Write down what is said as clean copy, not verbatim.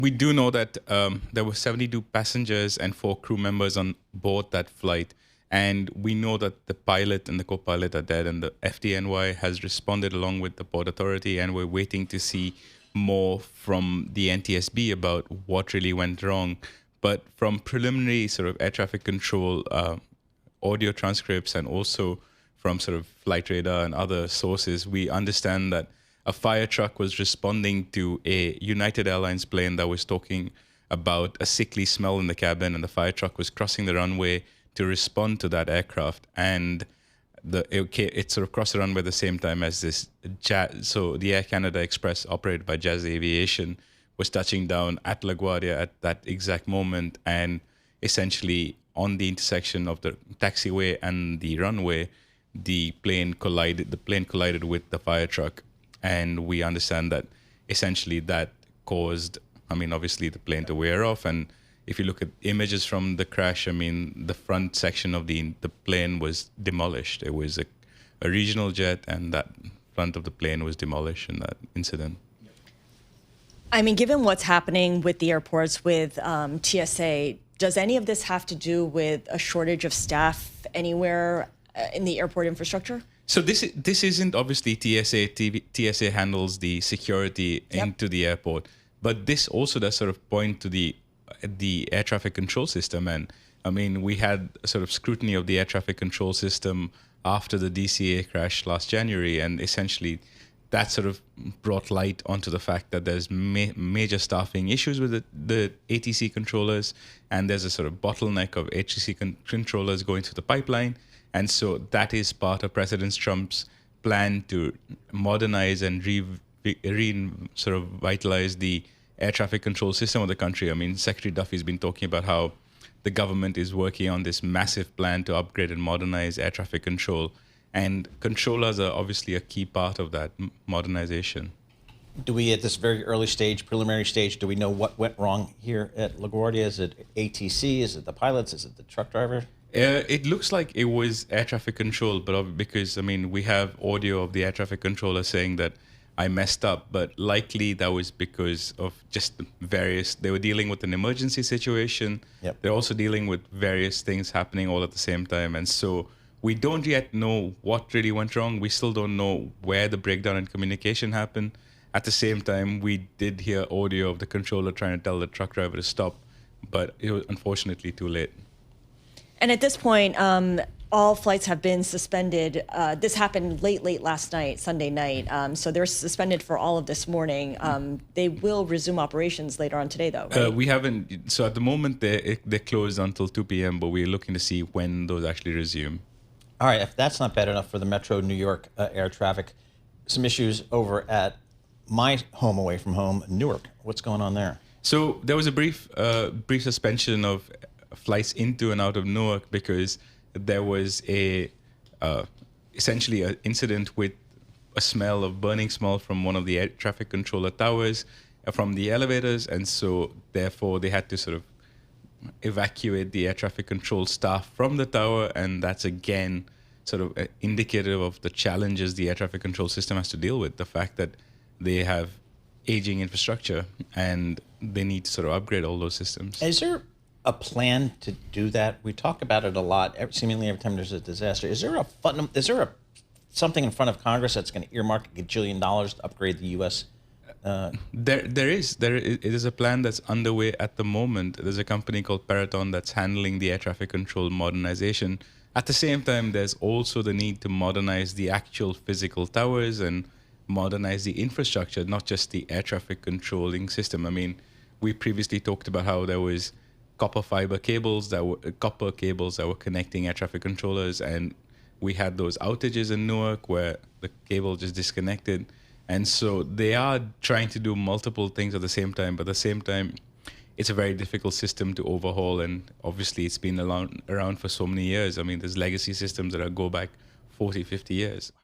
We do know that there were 72 passengers and 4 crew members on board that flight. And we know that the pilot and the co-pilot are dead, and the FDNY has responded along with the Port Authority, and we're waiting to see more from the NTSB about what really went wrong. But from preliminary sort of air traffic control audio transcripts and also from sort of flight radar and other sources, we understand that a fire truck was responding to a United Airlines plane that was talking about a sickly smell in the cabin, and the fire truck was crossing the runway to respond to that aircraft. And it sort of crossed the runway at the same time as this so the Air Canada Express, operated by Jazz Aviation, was touching down at LaGuardia at that exact moment, and essentially on the intersection of the taxiway and the runway, the plane collided with the fire truck. And we understand that essentially that caused, obviously the plane to wear off. And if you look at images from the crash, the front section of the plane was demolished. It was a regional jet, and that front of the plane was demolished in that incident. Given what's happening with the airports with TSA, does any of this have to do with a shortage of staff anywhere in the airport infrastructure? So this isn't obviously TSA. TSA handles the security into the airport, but this also does sort of point to the air traffic control system. And we had a sort of scrutiny of the air traffic control system after the DCA crash last January, and essentially that sort of brought light onto the fact that there's major staffing issues with the ATC controllers, and there's a sort of bottleneck of HTC controllers going through the pipeline. And so that is part of President Trump's plan to modernize and sort of vitalize the air traffic control system of the country. Secretary Duffy has been talking about how the government is working on this massive plan to upgrade and modernize air traffic control. And controllers are obviously a key part of that modernization. Do we, at this very early stage, preliminary stage, do we know what went wrong here at LaGuardia? Is it ATC? Is it the pilots? Is it the truck driver? It looks like it was air traffic control, but because, we have audio of the air traffic controller saying that I messed up, but likely that was because of just they were dealing with an emergency situation. Yep. They're also dealing with various things happening all at the same time. And so we don't yet know what really went wrong. We still don't know where the breakdown in communication happened. At the same time, we did hear audio of the controller trying to tell the truck driver to stop, but it was unfortunately too late. And at this point, all flights have been suspended. This happened late last night, Sunday night. So they're suspended for all of this morning. They will resume operations later on today, though, right? We haven't. So at the moment, they're closed until 2 p.m., but we're looking to see when those actually resume. All right, if that's not bad enough for the Metro New York air traffic, some issues over at my home away from home, Newark. What's going on there? So there was a brief suspension of flights into and out of Newark because there was essentially an incident with a burning smell from one of the air traffic controller towers from the elevators, and so therefore they had to sort of evacuate the air traffic control staff from the tower, and that's again sort of indicative of the challenges the air traffic control system has to deal with, the fact that they have aging infrastructure and they need to sort of upgrade all those systems. Is there a plan to do that? We talk about it a lot, seemingly every time there's a disaster. Is there something in front of Congress that's going to earmark $1 gajillion to upgrade the U.S.? There is. It is a plan that's underway at the moment. There's a company called Peraton that's handling the air traffic control modernization. At the same time, there's also the need to modernize the actual physical towers and modernize the infrastructure, not just the air traffic controlling system. We previously talked about how there was copper cables that were connecting air traffic controllers, and we had those outages in Newark where the cable just disconnected. And so they are trying to do multiple things at the same time, but at the same time, it's a very difficult system to overhaul, and obviously it's been around for so many years. There's legacy systems that go back 40, 50 years.